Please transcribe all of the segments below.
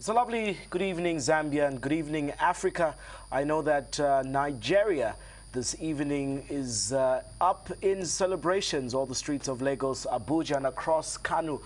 It's a lovely good evening, Zambia, and good evening, Africa. I know that Nigeria this evening is up in celebrations. All the streets of Lagos, Abuja, and across Kano,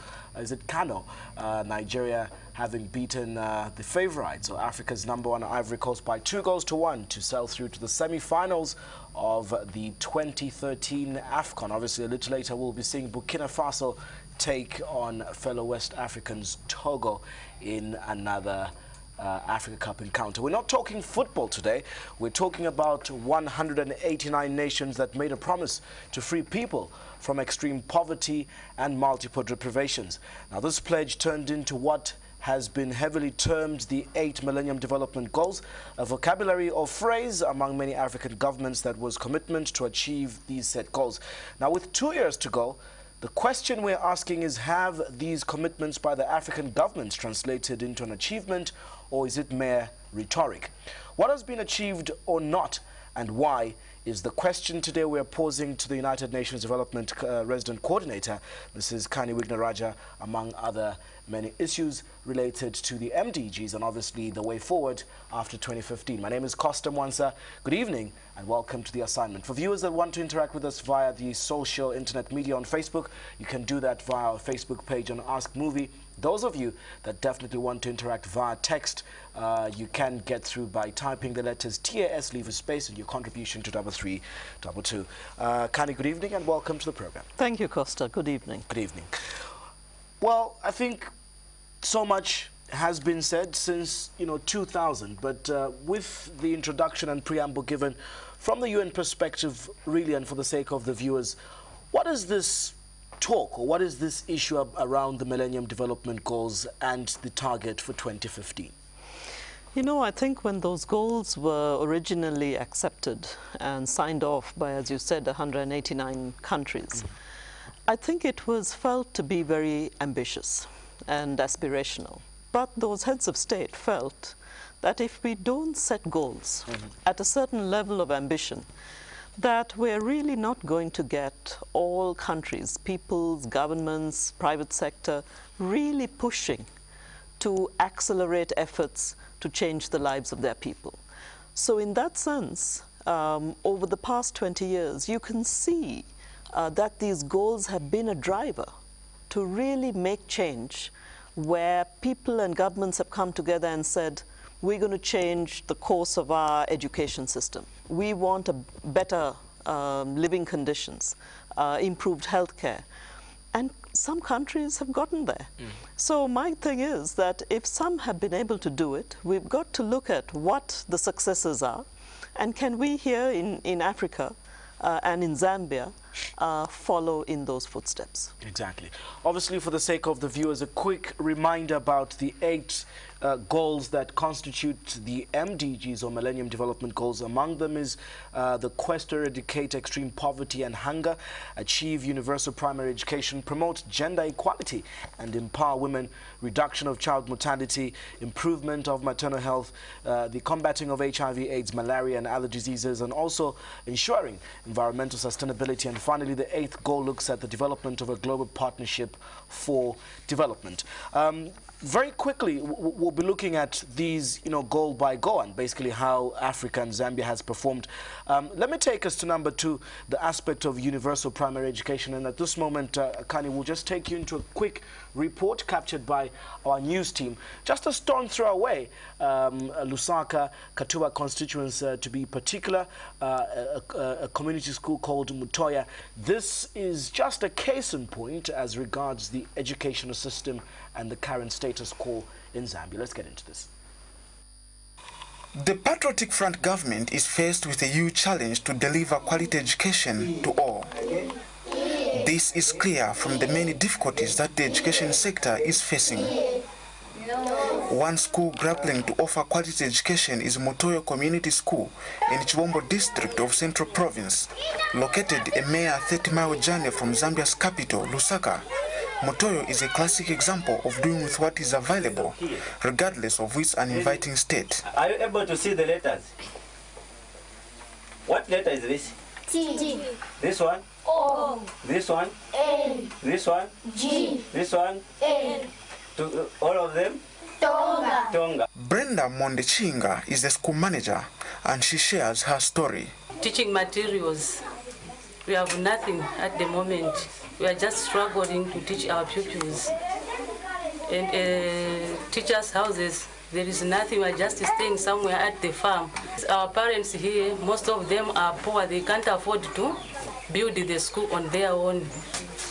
Kano, Nigeria having beaten the favourites, so Africa's #1 Ivory Coast by 2-1 to sail through to the semi-finals of the 2013 AFCON. Obviously, a little later, we'll be seeing Burkina Faso take on fellow West Africans Togo in another Africa Cup encounter. We're not talking football today. We're talking about 189 nations that made a promise to free people from extreme poverty and multiple deprivations. Now, this pledge turned into what has been heavily termed the 8 Millennium Development Goals, a vocabulary or phrase among many African governments that was commitment to achieve these set goals. Now, with 2 years to go, the question we're asking is, have these commitments by the African governments translated into an achievement, or is it mere rhetoric? What has been achieved or not, and why, is the question today we're posing to the United Nations Development Resident Coordinator, Mrs. Kanni Wignaraja, among other many issues related to the MDGs and obviously the way forward after 2015. My name is Costa Mwansa. Good evening and welcome to the assignment. For viewers that want to interact with us via the social internet media on Facebook, you can do that via our Facebook page on Ask Movie. Those of you that definitely want to interact via text, you can get through by typing the letters TAS, leave a space, and your contribution to 3322. Kanni, good evening and welcome to the program. Thank you, Costa. Good evening. Good evening. Well, I think so much has been said since 2000, but with the introduction and preamble given from the UN perspective, really, and for the sake of the viewers, what is this talk, or what is this issue around the Millennium Development Goals and the target for 2015? I think when those goals were originally accepted and signed off by, as you said, 189 countries, I think it was felt to be very ambitious and aspirational. But those heads of state felt that if we don't set goals at a certain level of ambition, that we're really not going to get all countries, peoples, governments, private sector, really pushing to accelerate efforts to change the lives of their people. So in that sense, over the past 20 years, you can see that these goals have been a driver to really make change, where people and governments have come together and said, we're going to change the course of our education system. We want a better living conditions, improved healthcare. And some countries have gotten there. So my thing is that if some have been able to do it, we've got to look at what the successes are, and can we here in Africa and in Zambia follow in those footsteps. Exactly. Obviously, for the sake of the viewers, a quick reminder about the 8 goals that constitute the MDGs, or Millennium Development Goals. Among them is the quest to eradicate extreme poverty and hunger, achieve universal primary education, promote gender equality and empower women, reduction of child mortality, improvement of maternal health, the combating of HIV, AIDS, malaria and other diseases, and also ensuring environmental sustainability. And finally, the 8th goal looks at the development of a global partnership for development. Very quickly, we'll be looking at these, goal by goal, and basically how Africa and Zambia has performed. Let me take us to number 2, the aspect of universal primary education. And at this moment, Kanni, we'll just take you into a quick report captured by our news team. Just a stone throw away, Lusaka, Katuba constituents to be particular, a community school called Mutoya. This is just a case in point as regards the educational system and the current status quo in Zambia. Let's get into this. The Patriotic Front government is faced with a huge challenge to deliver quality education to all. This is clear from the many difficulties that the education sector is facing. One school grappling to offer quality education is Mutoyo Community School in Chibombo district of Central Province, located a mere 30-mile journey from Zambia's capital, Lusaka. Mutoyo is a classic example of doing with what is available, regardless of its uninviting state. Are you able to see the letters? What letter is this? T. This one? O. This one? N. This one? G. This one? N. All of them? Tonga. Brenda Mondechinga is the school manager, and she shares her story. Teaching materials, we have nothing at the moment. We are just struggling to teach our pupils. And teachers' houses, there is nothing. We are just staying somewhere at the farm. Our parents here, most of them are poor. They can't afford to build the school on their own.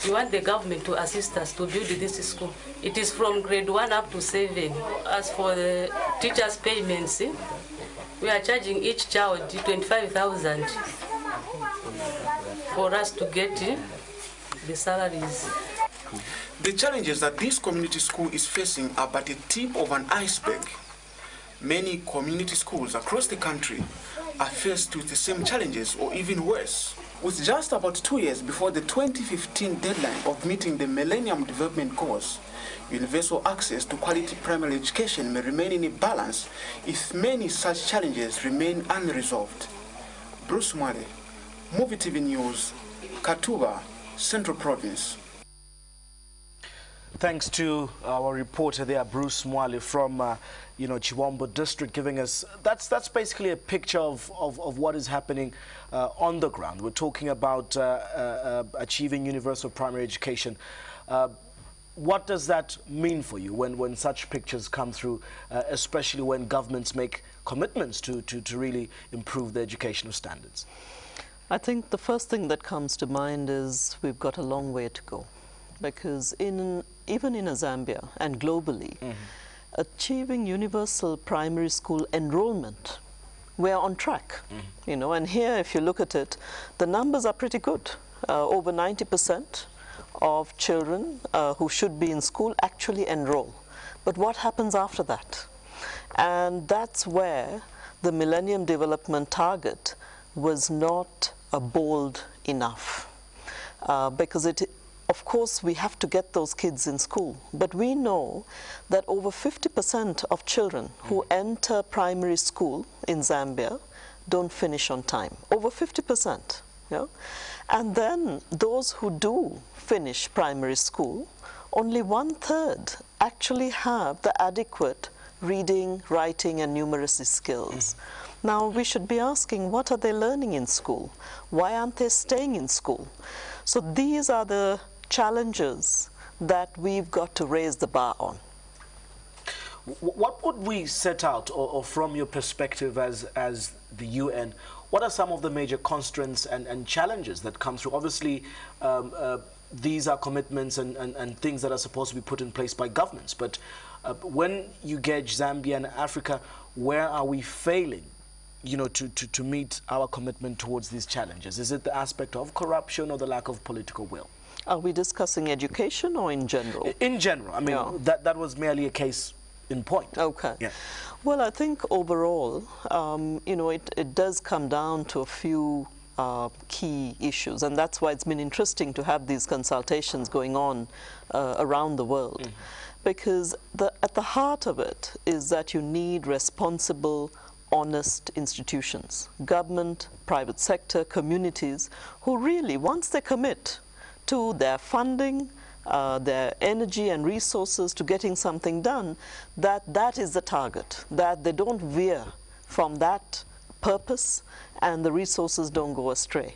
We want the government to assist us to build this school. It is from grade 1 up to 7. As for the teachers' payments, we are charging each child 25,000 for us to get the salaries. The challenges that this community school is facing are but a tip of an iceberg. Many community schools across the country are faced with the same challenges or even worse. With just about 2 years before the 2015 deadline of meeting the Millennium Development Goals, universal access to quality primary education may remain in a balance if many such challenges remain unresolved. Bruce Mwale, Muvi TV News, Katuba, Central Province. Thanks to our reporter there, Bruce Mwale from Chiwambo District, giving us that's basically a picture of what is happening on the ground. We're talking about achieving universal primary education. What does that mean for you when such pictures come through, especially when governments make commitments to really improve the educational standards? I think the first thing that comes to mind is we've got a long way to go, because even in Zambia and globally, achieving universal primary school enrollment, we're on track. And here, if you look at it, the numbers are pretty good. Over 90% of children who should be in school actually enroll. But what happens after that? And that's where the Millennium Development Target was not bold enough, because of course, we have to get those kids in school. But we know that over 50% of children who enter primary school in Zambia don't finish on time. Over 50%. Yeah? And then those who do finish primary school, only 1/3 actually have the adequate reading, writing, and numeracy skills. Now, we should be asking, what are they learning in school? Why aren't they staying in school? So these are the challenges that we've got to raise the bar on. What would we set out, or from your perspective as the UN, what are some of the major constraints and challenges that come through? Obviously, these are commitments and things that are supposed to be put in place by governments. But when you gauge Zambia and Africa, where are we failing, to meet our commitment towards these challenges? Is it the aspect of corruption or the lack of political will? Are we discussing education or in general? In general. I mean, that was merely a case in point. Okay. Yeah. Well, I think overall, it does come down to a few key issues, and that's why it's been interesting to have these consultations going on around the world. Because at the heart of it is that you need responsible, honest institutions, government, private sector, communities, who really, once they commit to their funding, their energy and resources to getting something done, that is the target, that they don't veer from that purpose and the resources don't go astray.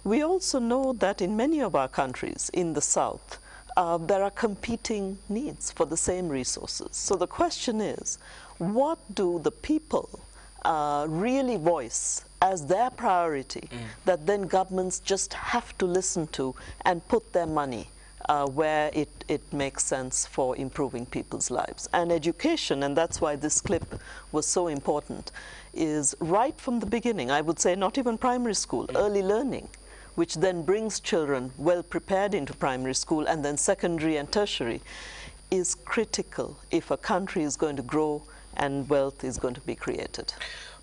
We also know that in many of our countries in the South, there are competing needs for the same resources. So the question is, what do the people really voice as their priority that then governments just have to listen to and put their money where it makes sense for improving people's lives? And education, and that's why this clip was so important, is right from the beginning, I would say not even primary school, early learning, which then brings children well prepared into primary school, and then secondary and tertiary, is critical if a country is going to grow and wealth is going to be created.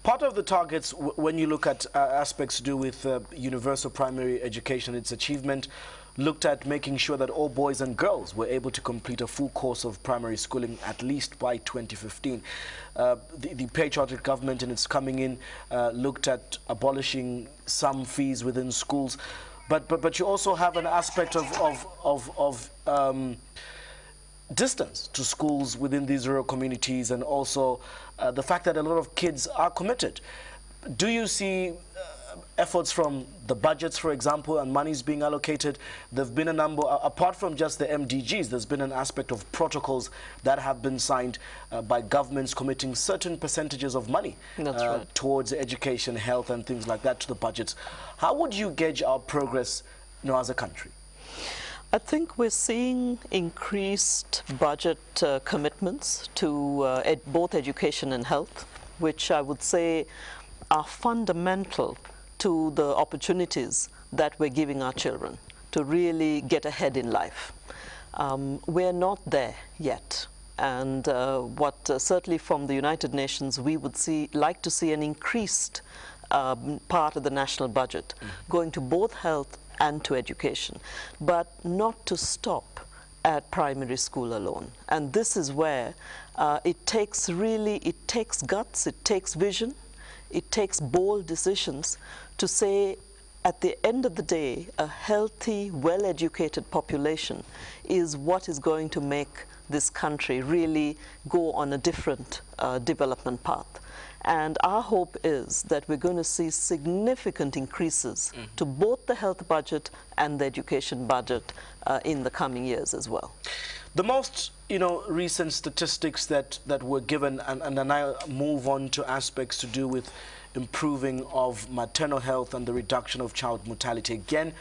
Part of the targets, when you look at aspects to do with universal primary education, its achievement, looked at making sure that all boys and girls were able to complete a full course of primary schooling at least by 2015. The patriotic government, in its coming in, looked at abolishing some fees within schools, but you also have an aspect of distance to schools within these rural communities, and also the fact that a lot of kids are committed. Do you see efforts from the budgets, for example, and monies being allocated? There have been a number, apart from just the MDGs, there's been an aspect of protocols that have been signed by governments committing certain percentages of money towards education, health and things like that to the budgets. How would you gauge our progress, as a country? I think we're seeing increased budget commitments to both education and health, which I would say are fundamental to the opportunities that we're giving our children to really get ahead in life. We're not there yet. And certainly from the United Nations, we would like to see an increased part of the national budget going to both health and to education, but not to stop at primary school alone. And this is where it takes guts, it takes vision, it takes bold decisions to say, at the end of the day, a healthy, well-educated population is what is going to make this country really go on a different development path. And our hope is that we're going to see significant increases to both the health budget and the education budget in the coming years as well. The most, recent statistics that were given, and then I move on to aspects to do with improving of maternal health and the reduction of child mortality. Again,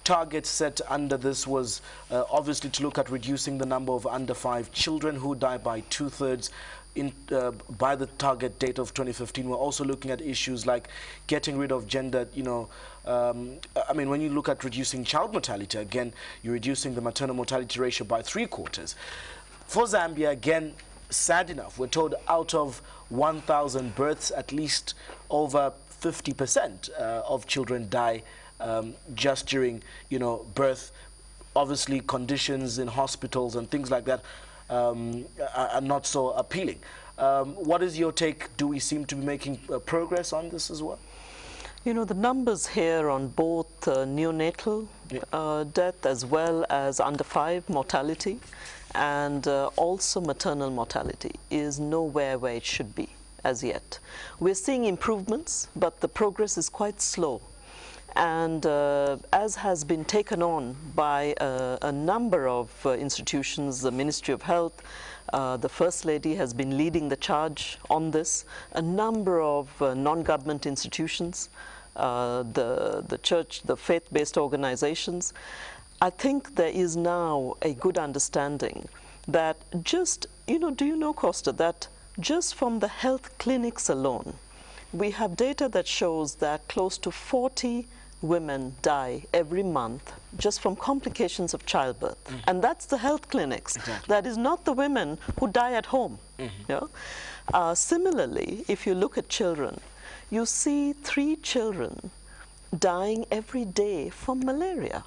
target set under this was obviously to look at reducing the number of under 5 children who die by 2/3 by the target date of 2015. We're also looking at issues like getting rid of gender, when you look at reducing child mortality, again, you're reducing the maternal mortality ratio by 3/4. For Zambia, again, sad enough, we're told out of 1,000 births, at least over 50% of children die just during, birth. Obviously, conditions in hospitals and things like that are not so appealing. What is your take? Do we seem to be making progress on this as well? The numbers here on both neonatal death as well as under 5 mortality and also maternal mortality is nowhere where it should be as yet. We're seeing improvements, but the progress is quite slow. And as has been taken on by a number of institutions, the Ministry of Health, the First Lady has been leading the charge on this, a number of non-government institutions, the church, the faith-based organizations. I think there is now a good understanding that just, do you know, Costa, that just from the health clinics alone, we have data that shows that close to 40 women die every month just from complications of childbirth. And that's the health clinics. Exactly. That is not the women who die at home. Similarly, if you look at children, you see 3 children dying every day from malaria.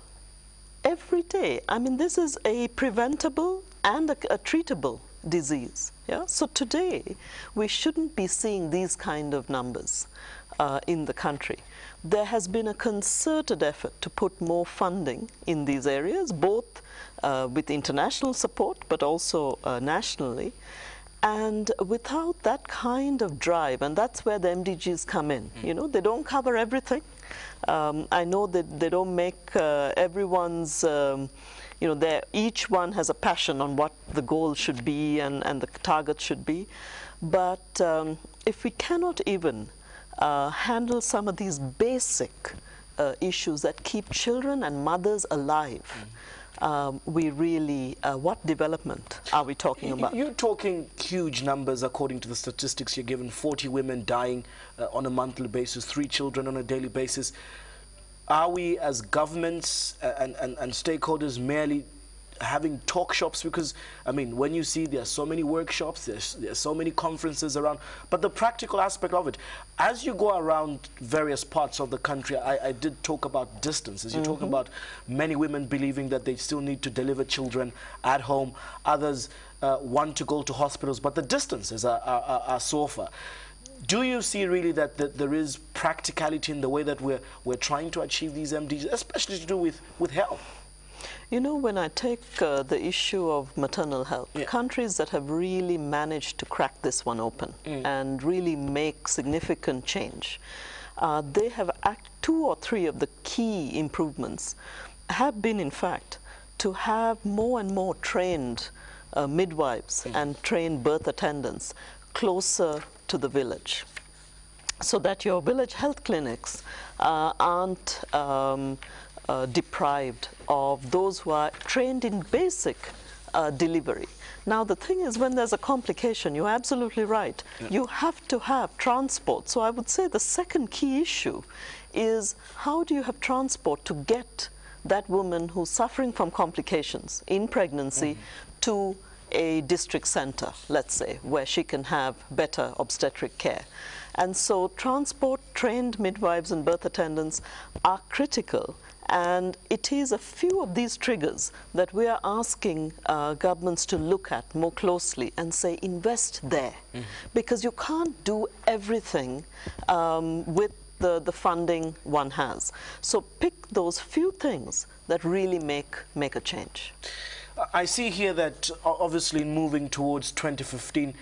Every day. I mean, this is a preventable and a treatable disease. So today, we shouldn't be seeing these kind of numbers in the country. There has been a concerted effort to put more funding in these areas, both with international support, but also nationally. And without that kind of drive, and that's where the MDGs come in, they don't cover everything. I know that they don't make everyone's, each one has a passion on what the goal should be and the target should be. But if we cannot even handle some of these basic issues that keep children and mothers alive, we really, what development are we talking about? You're talking huge numbers according to the statistics you're given, 40 women dying on a monthly basis, 3 children on a daily basis. Are we as governments and stakeholders merely having talk shops? Because, when you see there are so many workshops, there's so many conferences around, but the practical aspect of it, as you go around various parts of the country, I did talk about distances. You talk about many women believing that they still need to deliver children at home. Others want to go to hospitals, but the distances are so far. Do you see really that there is practicality in the way that we're trying to achieve these MDGs, especially to do with health? You know, when I take the issue of maternal health, countries that have really managed to crack this one open and really make significant change, they have two or three of the key improvements have been, in fact, to have more and more trained midwives and trained birth attendants closer to the village, so that your village health clinics aren't deprived of those who are trained in basic delivery. Now, the thing is, when there's a complication, you're absolutely right. You have to have transport. So I would say the second key issue is, how do you have transport to get that woman who's suffering from complications in pregnancy to a district center, let's say, where she can have better obstetric care? And so transport, trained midwives and birth attendants are critical. And it is a few of these triggers that we are asking governments to look at more closely and say, invest there. Because you can't do everything with the funding one has. So pick those few things that really make a change. I see here that obviously moving towards 2015,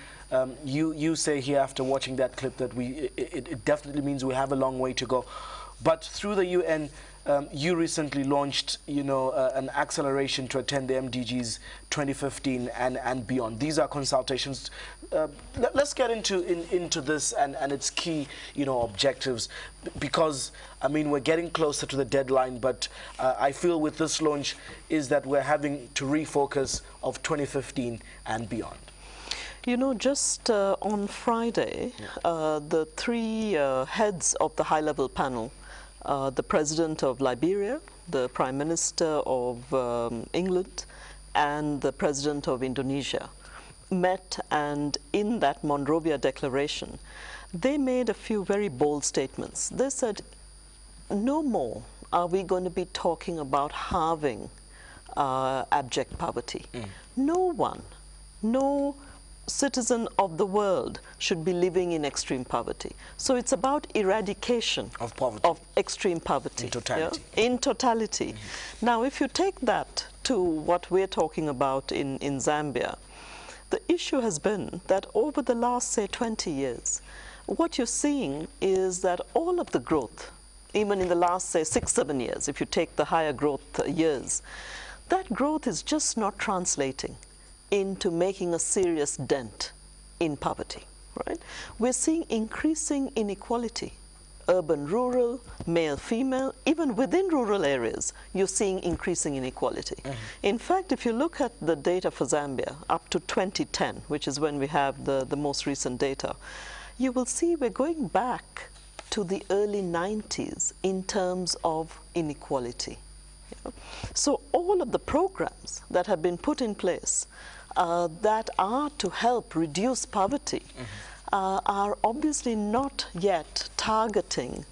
you say here after watching that clip that it definitely means we have a long way to go. But through the UN, you recently launched, an acceleration to attend the MDGs 2015 and beyond. These are consultations. Let's get into this and its key, objectives, because I mean we're getting closer to the deadline. But I feel with this launch is that we're having to refocus of 2015 and beyond. You know, just on Friday, the three heads of the high-level panel, the President of Liberia, the Prime Minister of England, and the President of Indonesia met, and in that Monrovia Declaration, they made a few very bold statements. They said, no more are we going to be talking about halving abject poverty. No one, no citizen of the world should be living in extreme poverty. So it's about eradication of poverty, of extreme poverty. In totality. Yeah? In totality. Now, if you take that to what we're talking about in Zambia, the issue has been that over the last, say, 20 years, what you're seeing is that all of the growth, even in the last, say, 6-7 years, if you take the higher growth years, that growth is just not translating into making a serious dent in poverty, right? We're seeing increasing inequality, urban, rural, male, female, even within rural areas, you're seeing increasing inequality. In fact, if you look at the data for Zambia up to 2010, which is when we have the most recent data, you will see we're going back to the early 90s in terms of inequality. So all of the programs that have been put in place that are to help reduce poverty are obviously not yet targeting